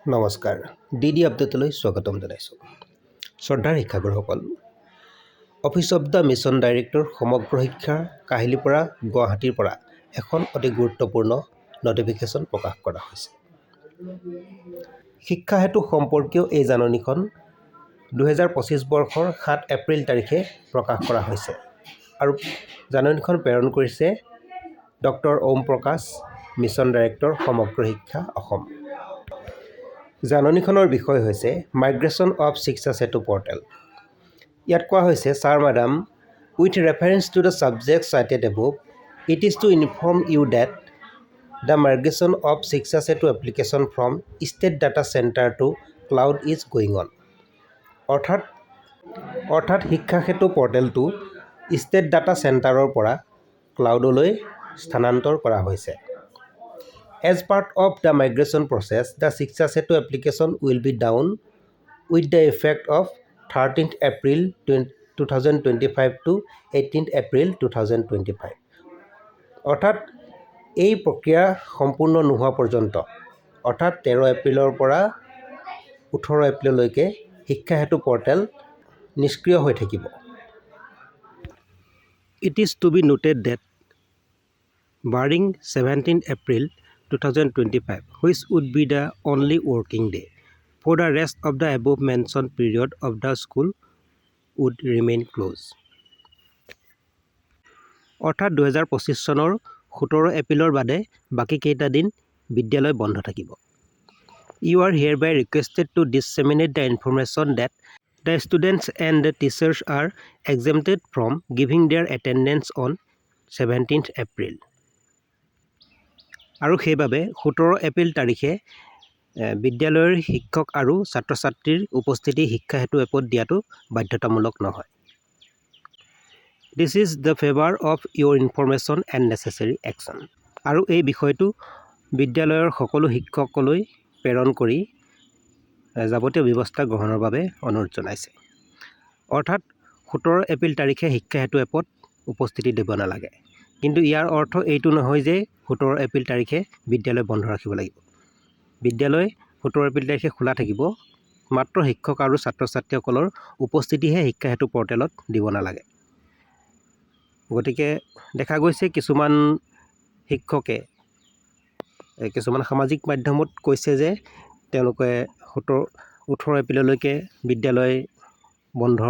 নমস্কাৰ ডি আপডেটলৈ স্বাগতম জনাইছোঁ। শ্ৰদ্ধাৰ শিক্ষাগুৰুসকল, office of the mission director সমগ্ৰ শিক্ষাৰ কাহিলীৰ পৰা গুৱাহাটীৰ পৰা এখন অতি গুৰুত্বপূৰ্ণ নটিফিকেশ্যন প্ৰকাশ কৰা হৈছে। শিক্ষা হেতু সম্পৰ্কীয় এই জাননীখন 2025 বৰ্ষৰ 7 এপ্ৰিল তাৰিখে প্ৰকাশ কৰা হৈছে আৰু জাননীখন প্ৰেৰণ কৰিছে ডক্টৰ ওম প্ৰকাশ, মিছন ডাইৰেক্টৰ সমগ্ৰ শিক্ষা অসম। জাননীখনৰ বিষয় হৈছে মাইগ্ৰেশ্যন অফ শিক্ষা সেতু পৰ্টেল। ইয়াত কোৱা হৈছে, sir madam, with reference to the subject cited above, it is to inform you that the migration of শিক্ষা সেতু application from state data center to cloud is going on। অৰ্থাৎ শিক্ষা সেতু পৰ্টেলটো ষ্টেট ডাটা চেণ্টাৰৰ পৰা ক্লাউডলৈ স্থানান্তৰ কৰা হৈছে। As part of the migration process, the Shiksha Setu application will be down with the effect of 13th April 2025 to 18th April 2025। অৰ্থাৎ এই প্ৰক্ৰিয়া সম্পূৰ্ণ নোহোৱা পৰ্যন্ত অৰ্থাৎ 13 এপ্ৰিলৰ পৰা 18 এপ্ৰিললৈকে শিক্ষা হেতু পৰ্টেল নিষ্ক্ৰিয় হৈ থাকিব। It is to be noted that barring 17th April 2025, which would be the only working day, for the rest of the above mentioned period of the school would remain closed। অৰ্থাৎ 2025 চনৰ 17 এপ্ৰিলৰ বাদে বাকী কেইটা দিন বিদ্যালয় বন্ধ থাকিব। You are hereby requested to disseminate the information that the students and the teachers are exempted from giving their attendance on 17th April। আৰু সেইবাবে 17 এপ্ৰিল তাৰিখে বিদ্যালয়ৰ শিক্ষক আৰু ছাত্ৰ ছাত্ৰীৰ উপস্থিতি শিক্ষা হেতু এপত দিয়াটো বাধ্যতামূলক নহয়। This is the favor of your information and necessary action। আৰু এই বিষয়টো বিদ্যালয়ৰ সকলো শিক্ষকলৈ প্ৰেৰণ কৰি যাৱতীয় ব্যৱস্থা গ্ৰহণৰ বাবে অনুৰোধ জনাইছে। অৰ্থাৎ 17 এপ্ৰিল তাৰিখে শিক্ষা হেতু এপত উপস্থিতি দিব নালাগে। কিন্তু ইয়াৰ অৰ্থ এইটো নহয় যে 17 এপ্ৰিল তাৰিখে বিদ্যালয় বন্ধ ৰাখিব লাগিব। বিদ্যালয় 17 এপ্ৰিল তাৰিখে খোলা থাকিব, মাত্ৰ শিক্ষক আৰু ছাত্ৰ ছাত্ৰীসকলৰ উপস্থিতিহে শিক্ষা হেতু পৰ্টেলত দিব নালাগে। গতিকে দেখা গৈছে কিছুমান শিক্ষকে কিছুমান সামাজিক মাধ্যমত কৈছে যে তেওঁলোকে 18 এপ্ৰিললৈকে বিদ্যালয় বন্ধ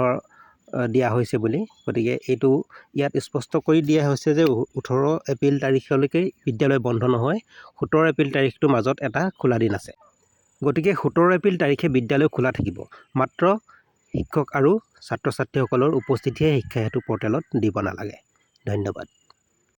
দিয়া হৈছে বুলি। গতিকে এইটো ইয়াত স্পষ্ট কৰি দিয়া হৈছে যে 18 এপ্ৰিল তাৰিখলৈকে বিদ্যালয় বন্ধ নহয়, 17 এপ্ৰিল তাৰিখটোৰ মাজত এটা খোলা দিন আছে। গতিকে 17 এপ্ৰিল তাৰিখে বিদ্যালয় খোলা থাকিব, মাত্ৰ শিক্ষক আৰু ছাত্ৰ ছাত্ৰীসকলৰ উপস্থিতিহে শিক্ষা হেতু পৰ্টেলত দিব নালাগে। ধন্যবাদ।